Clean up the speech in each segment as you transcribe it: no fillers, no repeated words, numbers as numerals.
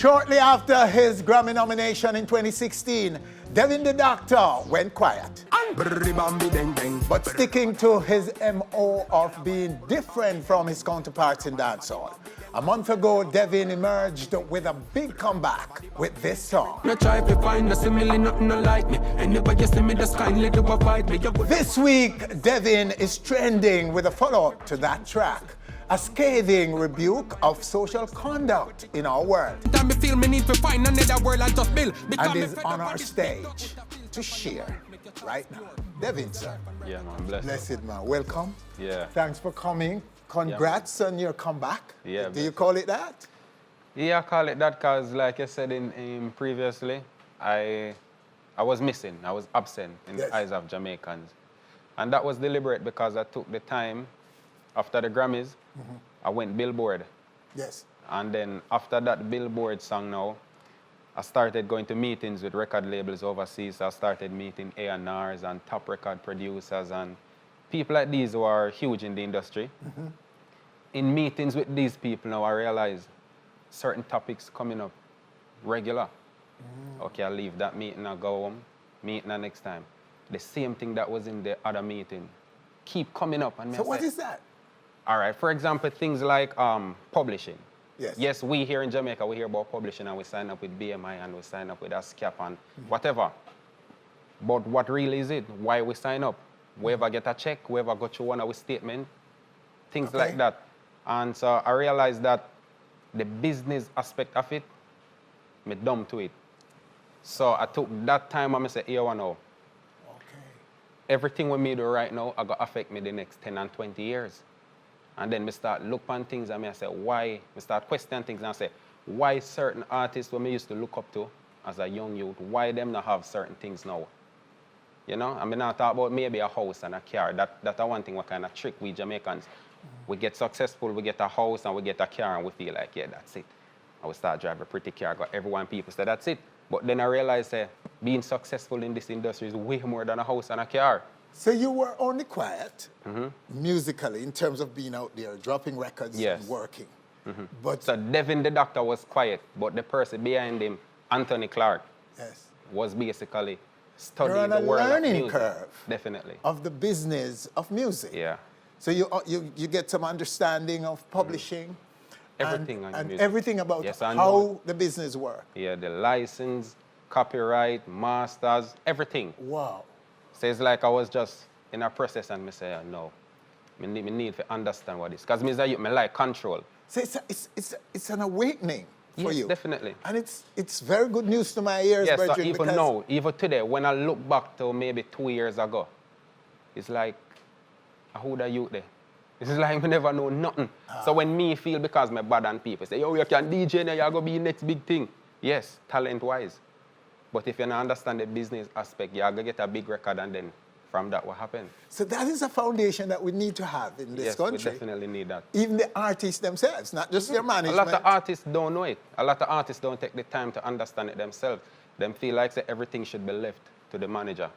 Shortly after his Grammy nomination in 2016, Devin the Dakta went quiet. But sticking to his MO of being different from his counterparts in dancehall. A month ago, Devin emerged with a big comeback with this song. This week, Devin is trending with a follow-up to that track. A scathing rebuke of social conduct in our world. And is on our stage to share right now. Devin, sir. Yeah, man, Blessed man. Welcome. Yeah. Thanks for coming. Congrats on your comeback. Yeah. Do you call it that? Yeah, I call it that because, like I said in previously, I was missing. I was absent in the eyes of Jamaicans. And that was deliberate because I took the time after the Grammys. I went Billboard. Yes. And then after that Billboard song now, I started going to meetings with record labels overseas. I started meeting A&Rs and top record producers and people like these who are huge in the industry. In meetings with these people now, I realize certain topics coming up regular. Okay, I leave that meeting, I go home, meeting the next time. The same thing that was in the other meeting keep coming up. And so what is that? All right, for example, things like publishing. Yes. Yes, we here in Jamaica, we hear about publishing and we sign up with BMI and we sign up with ASCAP and whatever. But what really is it? Why we sign up? Whoever get a check, whoever got you one of our statement, things like that. And so I realized that the business aspect of it, me dumb to it. So I took that time and I said, here now. Everything we me do right now, I got affect me the next 10 and 20 years. And then me start look on things and I say, why? Me start questioning things and I say, why certain artists when me used to look up to as a young youth, why them not have certain things now? You know, I mean, I talk about maybe a house and a car. That's one thing what kind of trick we Jamaicans. We get successful, we get a house and we get a car and we feel like, yeah, that's it. I will start driving a pretty car, got everyone people say, that's it. But then I realized being successful in this industry is way more than a house and a car. So you were only quiet musically in terms of being out there, dropping records and working. But so Devin the Dakta was quiet, but the person behind him, Anthony Clark, was basically studying the world of music. Curve. Definitely. Of the business of music. Yeah. So you get some understanding of publishing. Everything and on music. Everything about how the business works. Yeah, the license, copyright, masters, everything. Wow. So it's like I was just in a process and I say, no, I need to understand what it is. Because I like control. So it's an awakening for you. Definitely. And it's very good news to my ears, yes, Bridget, so even now, even today, when I look back to maybe 2 years ago, it's like, who the youth there? It's like we never know nothing. So when me feel because my bad and people say, yo, you can DJ now, you're going to be next big thing. Yes, talent-wise. But if you don't understand the business aspect, you're going to get a big record and then from that what happens. So that is a foundation that we need to have in this country. Yes, we definitely need that. Even the artists themselves, not just their management. A lot of artists don't know it. A lot of artists don't take the time to understand it themselves. They feel like say, everything should be left to the manager.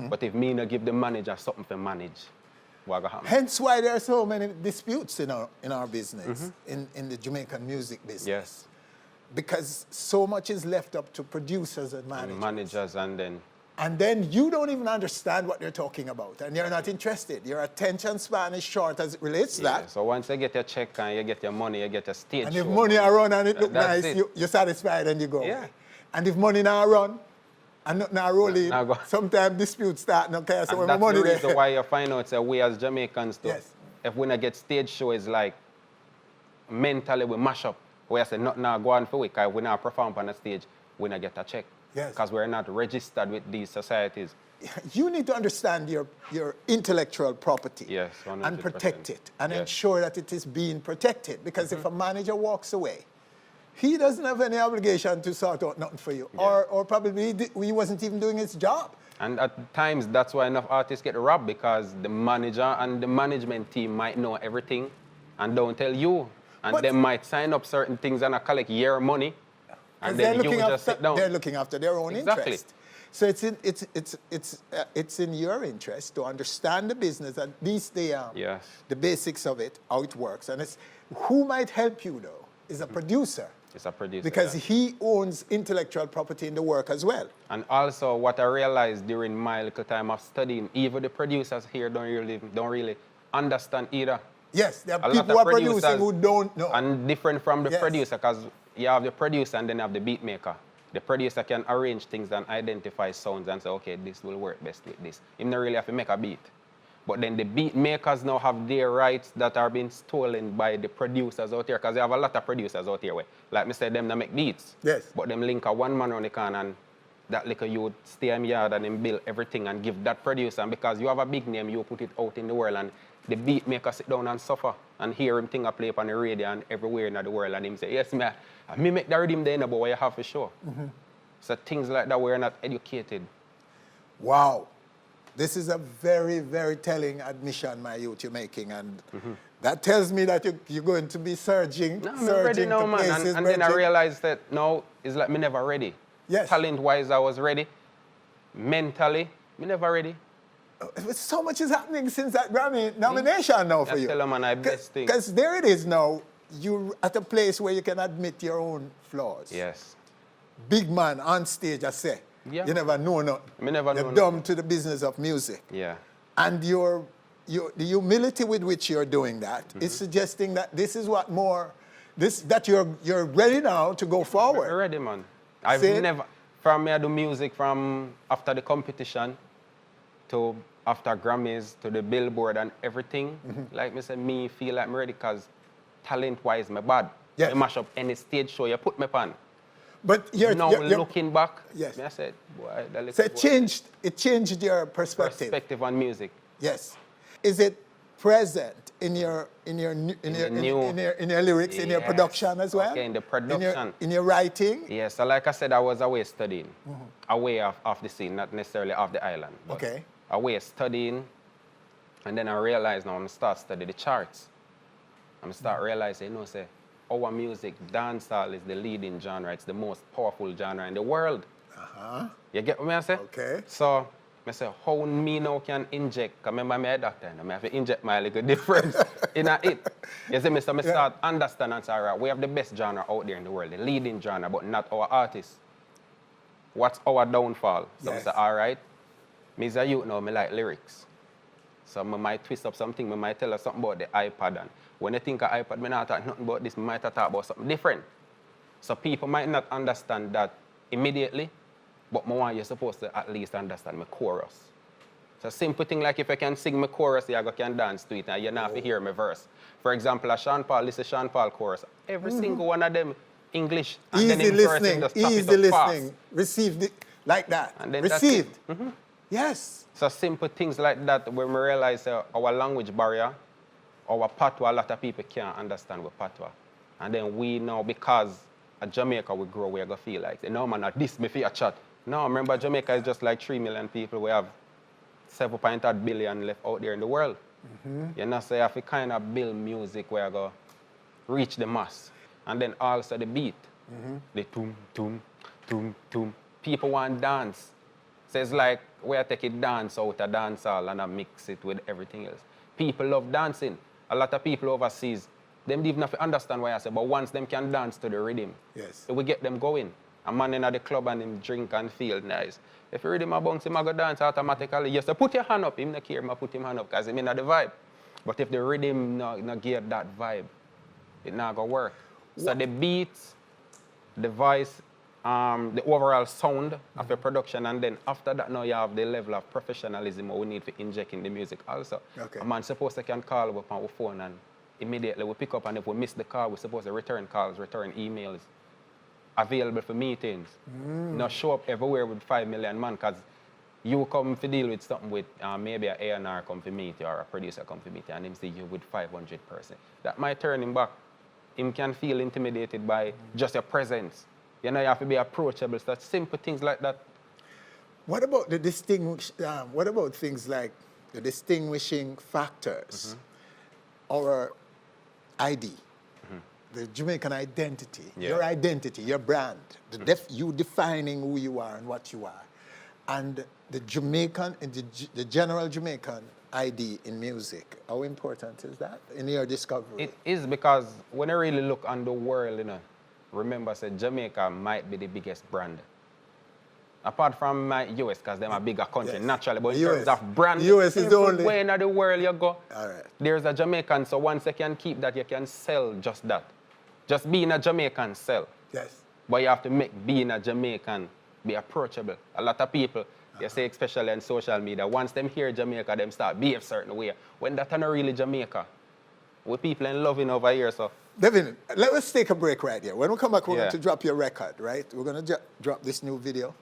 But if me not give the manager something to manage, what going to happen? Hence why there are so many disputes in our business, in the Jamaican music business. Yes. Because so much is left up to producers and managers. And then you don't even understand what they're talking about, and you're not interested. Your attention span is short as it relates to that. So once you get your check and you get your money, you get a stage and if show, money run and it look nice, it. you're satisfied and you go away. And if money now run and nothing now roll in, sometimes disputes start. Okay, so when that's money the reason why you find out that we as Jamaicans, if we not get stage show, it's like mentally we mash up. We say, not now go on for week, because we not perform on the stage, we not get a check. Because we're not registered with these societies. You need to understand your intellectual property. Yes, 100%. And protect it and ensure that it is being protected. Because if a manager walks away, he doesn't have any obligation to sort out nothing for you. Or probably he wasn't even doing his job. And at times, that's why enough artists get robbed, because the manager and the management team might know everything and don't tell you. And they might sign up certain things and collect your money. And then you just sit down. They're looking after their own interest. So it's in your interest to understand the business, at least the basics of it, how it works. And it's who might help you though is a producer. It's a producer. Because yeah. he owns intellectual property in the work as well. And also, what I realized during my little time of studying, even the producers here don't really understand either. Yes, there A are lot people of who are producing producers who don't know. And different from the Yes. producer, because you have the producer and then you have the beat maker. The producer can arrange things and identify sounds and say, okay, this will work best with this. He don't really have to make a beat. But then the beat makers now have their rights that are being stolen by the producers out here, because you have a lot of producers out here where, like me said, them they make beats. Yes. But them link a one man on the can and that little you stay in yard and then build everything and give that producer. And because you have a big name, you put it out in the world and the beat maker sit down and suffer and hear him thing a play up on the radio and everywhere in the world and him say, yes, me make the rhythm there, but what you have for sure. So things like that, we're not educated. Wow. This is a very, very telling admission, my youth, you're making. And that tells me that you're going to be surging, No, I'm surging ready now, to man. places. And then I Bridget. realized that now it's like me never ready. Yes. Talent-wise, I was ready. Mentally, me never ready. So much is happening since that Grammy nomination now for I you. tell them, man, I best thing. Because there it is now. You're at a place where you can admit your own flaws. Yes. Big man on stage, I say. Yeah. You never know nothing. Me never know You're nothing. dumb to the business of music. Yeah. And the humility with which you're doing that is suggesting that this is what more, that you're ready now to go forward. I'm ready, man. I've See? never, from me I do music from after the competition to after Grammys to the Billboard and everything. Like me said, me feel like I'm ready because talent-wise, me bad. Yes. I mash up any stage show you put me on. But you're Now you're- looking back, Yes. me I said, boy, that little so boy, it changed your perspective. perspective on music. Yes. Is it present in your new- lyrics, in your Yes. production as well? Okay, in the production. In your writing? Yes, so like I said, I was away studying, away off the scene, not necessarily off the island. But Okay. away studying, and then I realized now I'm start studying the charts. I'm start realizing, say, our music, dancehall is the leading genre. It's the most powerful genre in the world. You get what I say? Okay. So I say, how me now can inject, because remember I'm a doctor, and I have to inject my little difference in it. You see me, so I start understanding and say, all right, we have the best genre out there in the world, the leading genre, but not our artists. What's our downfall? So Yes. I say, all right, me as a youth now, me like lyrics. So I might twist up something, I might tell us something about the iPad. And when I think of iPad, I not talk nothing about this, I might talk about something different. So people might not understand that immediately, but I want you're supposed to at least understand my chorus. So simple thing like if I can sing my chorus, you can dance to it and you don't have to hear my verse. For example, Sean Paul, this is Sean Paul chorus. Every single one of them English. And then Easy in verse, listening, just tap it easy up fast. listening. Received it like that. And then that's Received. it. Yes. So simple things like that, when we realize our language barrier, our patois, a lot of people can't understand what patois. And then we know, because at Jamaica we grow, we're going to feel like, no man, this me for a chat. No, remember Jamaica is just like 3 million people. We have 7.8 billion left out there in the world. You know, so you have to kind of build music where you go reach the mass. And then also the beat. The toom, toom, toom, toom. People want dance. So it's like where I take it dance out of dance hall and I mix it with everything else. People love dancing. A lot of people overseas, them even have to understand why I say, but once them can dance to the rhythm, Yes. so we get them going. A man in the club and him drink and feel nice. If you rhythm a bounce, him a go dance automatically. You say, put your hand up. Him not care, I put him hand up because him in the vibe. But if the rhythm not give that vibe, it not go work. So the beats, the voice, the overall sound of the production, and then after that now you have the level of professionalism we need to inject in the music also. Okay. A man supposed to can call up on our phone and immediately we pick up, and if we miss the call, we're supposed to return calls, return emails, available for meetings. Not show up everywhere with 5 million man, because you come to deal with something with maybe an A&R come to meet you or a producer come to meet you and him see you with 500 person. That might turn him back. Him can feel intimidated by just your presence. You know, you have to be approachable. So simple things like that. What about what about things like the distinguishing factors? Our ID, the Jamaican identity, your identity, your brand, you defining who you are and what you are, and the Jamaican, the general Jamaican ID in music. How important is that in your discovery? It is, because when I really look on the world, remember, say Jamaica might be the biggest brand. Apart from my US, because they're a bigger country, Yes. naturally. But The in terms US. of brand, The US is the only- everywhere in the world you go, All right. there's a Jamaican. So once you can keep that, you can sell just that. Just being a Jamaican, sell. Yes. But you have to make being a Jamaican be approachable. A lot of people, you say especially on social media, once them hear Jamaica, them start behave a certain way. When that's not really Jamaica. We people in loving over here, so. Devin, let us take a break right here. When we come back, we're Yeah. going to drop your record, right? We're going to drop this new video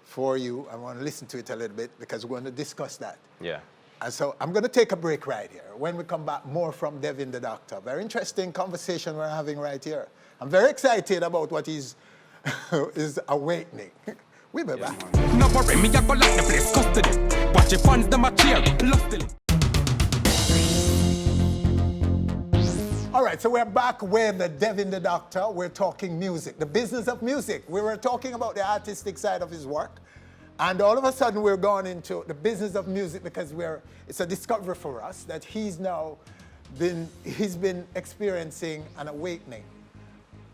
for you. I want to listen to it a little bit because we're going to discuss that. Yeah. And so I'm going to take a break right here. When we come back, more from Devin the Doctor. Very interesting conversation we're having right here. I'm very excited about what is awakening. We'll be back. No worry, me I go like the place custody. Watch your fans, them a cheer, lustily. All right, so we're back with the Devin the Doctor. We're talking music, the business of music. We were talking about the artistic side of his work. And all of a sudden we're going into the business of music because it's a discovery for us that he's been experiencing an awakening,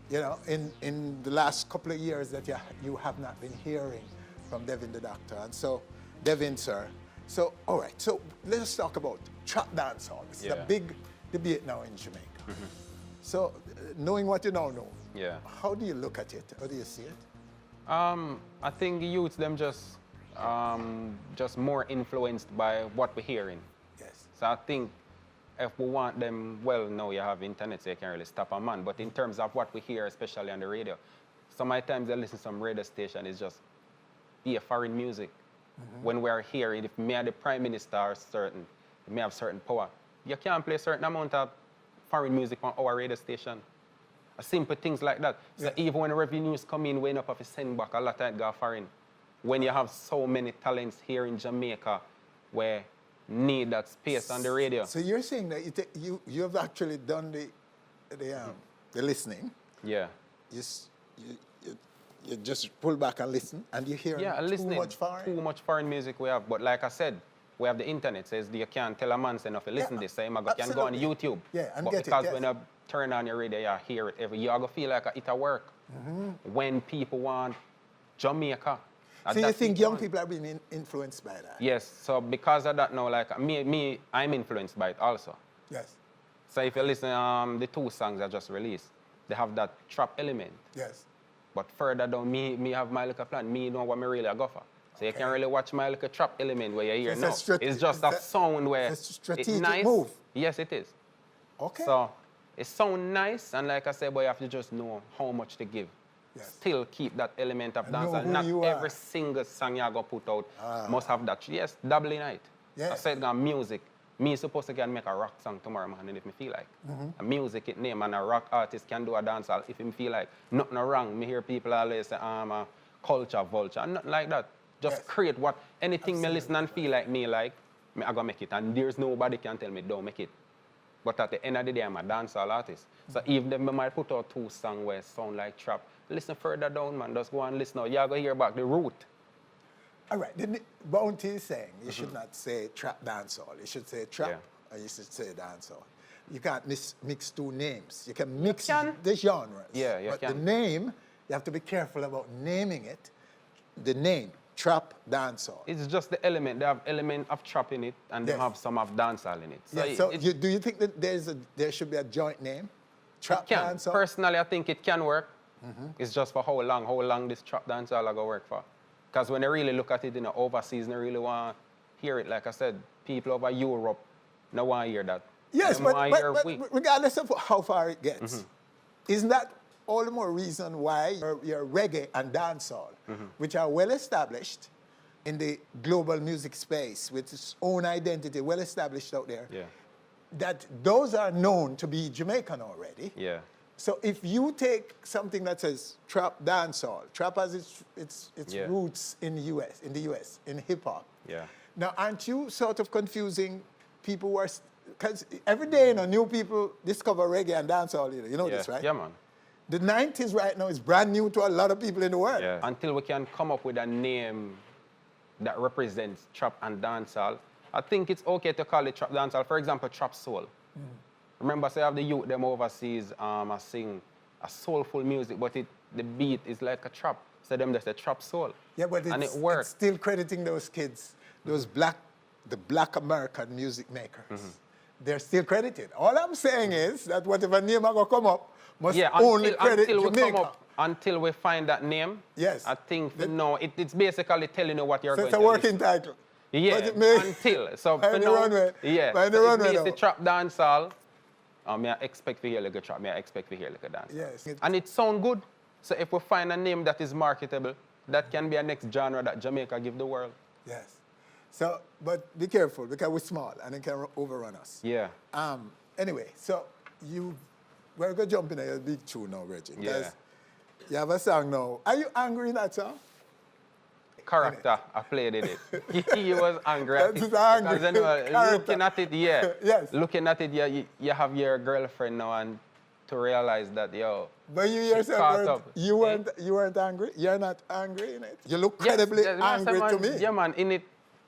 you know, in the last couple of years that you have not been hearing from Devin the Doctor. And so, Devin, sir, so, all right, so let's talk about trap dancehall. It's a big debate now in Jamaica. So, knowing what you now know, how do you look at it? How do you see it? I think the youths, them just more influenced by what we're hearing. Yes. So I think if we want them, well, now you have internet, so you can't really stop a man. But in terms of what we hear, especially on the radio, sometimes I listen to some radio station, it's just be a foreign music. When we're hearing, if me and the prime minister are certain, may have certain power, you can't play a certain amount of foreign music on our radio station. Simple things like that. So even when revenues come in, we end up have to send back a lot of it go foreign. When you have so many talents here in Jamaica where need that space on the radio. So you're saying that you have actually done the listening. Yeah. You just pull back and listen, and you hear too much foreign music we have. But like I said, we have the internet. Says you can't tell a man say nothing. Listen this. So you can go on YouTube. Yeah, and but get because it. when you turn on your radio, you hear it every year. You go feel like it at work. When people want Jamaica. So you think young people are being influenced by that? Yes. So because of that now, like me, I'm influenced by it also. Yes. So if you listen the 2 songs I just released, they have that trap element. Yes. But further down, me have my little plan. Me know what me really go for. So you can really watch my little trap element where you hear now. It's just a sound where it's a strategic it's nice. move. Yes, it is. Okay. So it sounds nice, and like I said, boy, you have to just know how much to give. Yes. Still keep that element of And dance. know And who not you every are. single song you go put out must have that. Yes, doubling night. Yeah. I said music. Me supposed to can make a rock song tomorrow morning if me feel like. A music it name and a rock artist can do a dancehall if him feel like. Nothing wrong. Me hear people always say a culture vulture. Nothing like that. Just create what anything me listen and feel like me like, me I go make it. And there's nobody can tell me don't make it. But at the end of the day, I'm a dancehall artist. So if they might put out 2 songs where sound like trap, listen further down, man. Just go and listen now. You're going to hear back the root. All right. The Bounty is saying you should not say trap dancehall. You should say trap, or you should say dancehall. You can't mix 2 names. You can mix the genres. Yeah, you but can. the name, you have to be careful about naming it. The name, trap dancehall. It's just the element. They have element of trap in it, and they have some of dancehall in it. So, do you think that there should be a joint name? Trap dancehall? Personally, I think it can work. It's just for how long this trap dancehall are going to work for. Because when they really look at it in the overseas, they really want to hear it. Like I said, people over Europe don't want to hear that. Yes, but regardless of how far it gets, isn't that all the more reason why your reggae and dancehall, which are well established in the global music space with its own identity, well established out there, that those are known to be Jamaican already. Yeah. So if you take something that says trap dancehall, trap has its roots in the US, in hip hop. Yeah. Now, aren't you sort of confusing people who are, because every day, new people discover reggae and dancehall, you know this, right? Yeah, man. The 90s right now is brand new to a lot of people in the world. Yeah. Until we can come up with a name that represents trap and dancehall, I think it's okay to call it trap dancehall. For example, trap soul. Remember, say I have the youth them overseas, I sing a soulful music, but the beat is like a trap. So them just a trap soul. Yeah, but and it it's works. still crediting those kids, the black American music makers. They're still credited. All I'm saying is that whatever name I go come up must only credit until Jamaica. we come up, until we find that name. Yes. I think it's basically telling you what you're So going it's a to working listen. title. Yeah, But it may- until. So By for the now, runway. yeah. By the so runway it's now. the trap dancehall. May I expect to hear like a trap? May I expect to hear like a dance? Yes. And it sound good. So if we find a name that is marketable, that can be a next genre that Jamaica give the world. Yes. So, but be careful because we're small and it can overrun us. Yeah. Anyway, so we're going to jump in a big tune now, Reggie. Yeah. You have a song now. Are you angry in that song? Character, I played in it. He was angry at That it. is angry. Because, you know, Character. looking at it, yeah. Yes. Looking at it, yeah, you have your girlfriend now and to realize that, yo, But you she's yourself caught weren't, up. you weren't angry? You're not angry in it? You look credibly Yes, angry man, to me. Yeah, man, in it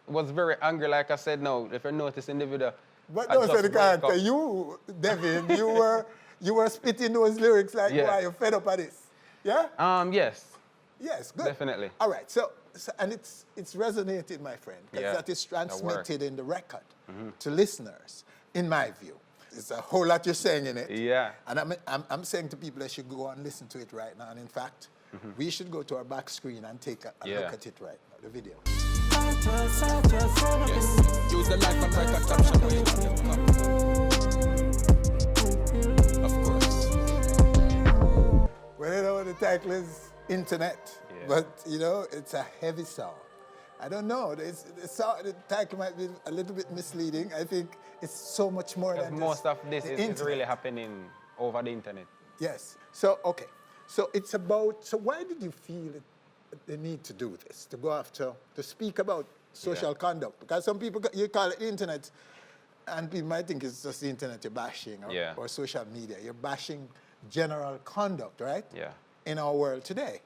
was very angry, like I said now, if you notice in the video. But I don't say just the woke character. up. You, Devin, you were spitting those lyrics like, Yeah. why you fed up at this? Yeah? Yes, Yes, good. definitely. All right, so and it's resonated, my friend, because Yeah, that is that worked. transmitted in the record to listeners, in my view. It's a whole lot you're saying in it. Yeah. And I'm saying to people they should go and listen to it right now. And in fact, we should go to our back screen and take a Yeah. look at it right now, the video. Yes. Use the life and record caption where you want them come. Of course. Well, you know, the title is Internet, Yeah. but, you know, it's a heavy song. I don't know. The title might be a little bit misleading. I think it's so much more Because than most just of this the is internet. really happening over the internet. Yes. So, okay. So it's about, so why did you feel the need to do this, to go after, to speak about social conduct? Because some people, you call it the internet, and people might think it's just the internet you're bashing or social media. You're bashing general conduct, right? Yeah. In our world today,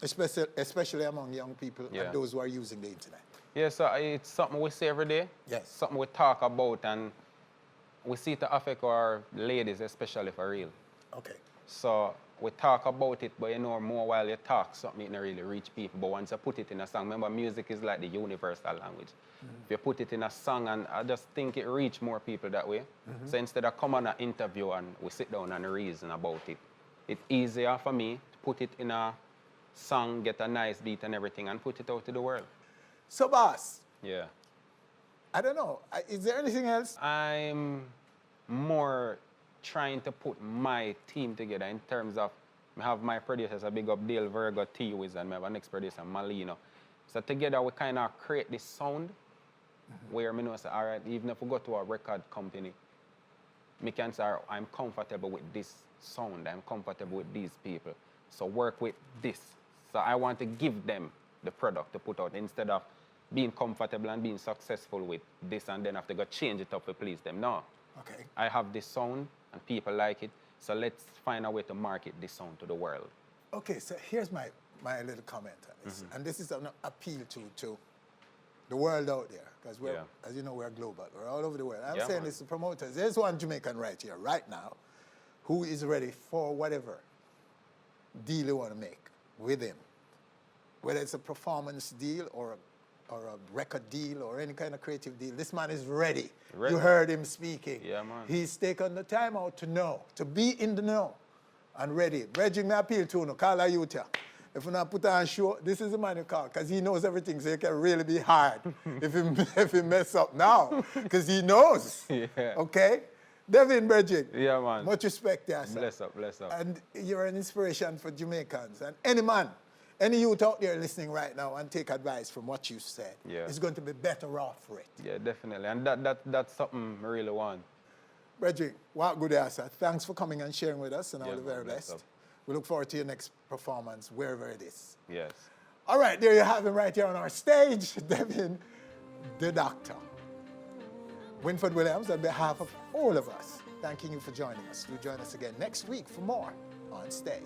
especially among young people and those who are using the internet. Yeah, so it's something we see every day. Yes. Something we talk about, and we see it to affect our ladies, especially for real. Okay. So we talk about it, but you know, more while you talk, something it don't really reach people. But once you put it in a song, remember, music is like the universal language. If you put it in a song, and I just think it reach more people that way. So instead of come on an interview and we sit down and reason about it, it's easier for me to put it in a song, get a nice beat and everything, and put it out to the world. So, boss, Yeah. I don't know. Is there anything else? I'm more trying to put my team together in terms of, I have my producers, a big up Dale Virgo, T-Wiz, and I have our next producer, Malino. So together we kind of create this sound where me know say, all right, even if we go to a record company, me can say, I'm comfortable with this sound, I'm comfortable with these people. So work with this. So I want to give them the product to put out instead of being comfortable and being successful with this and then have to go change it up to please them. No. Okay. I have this sound and people like it, so let's find a way to market this sound to the world. Okay, so here's my little comment on this. And this is an appeal to the world out there, because we're, as you know, we're global. We're all over the world. I'm saying this to promoters. There's one Jamaican right here, right now, who is ready for whatever deal you want to make with him. Whether it's a performance deal or a record deal or any kind of creative deal, this man is ready. You heard him speaking. Yeah, man. He's taken the time out to know, to be in the know and ready. Bridging me appeal to you, call a youth here. If you not put on show, this is the man you call, because he knows everything, so it can really be hard if he mess up now, because he knows. Yeah. Okay? Devin Bridging. Yeah, man. Much respect there, sir. Bless up, bless up. And you're an inspiration for Jamaicans. And any man, any youth out there listening right now and take advice from what you said, is going to be better off for it. Yeah, definitely. And that's something I really want. Bridging, what good answer. Thanks for coming and sharing with us, and all the man, very bless best. up. We look forward to your next performance, wherever it is. Yes. All right, there you have him right here on our stage, Devin, the Doctor. Winford Williams, on behalf of all of us, thanking you for joining us. Do join us again next week for more On Stage.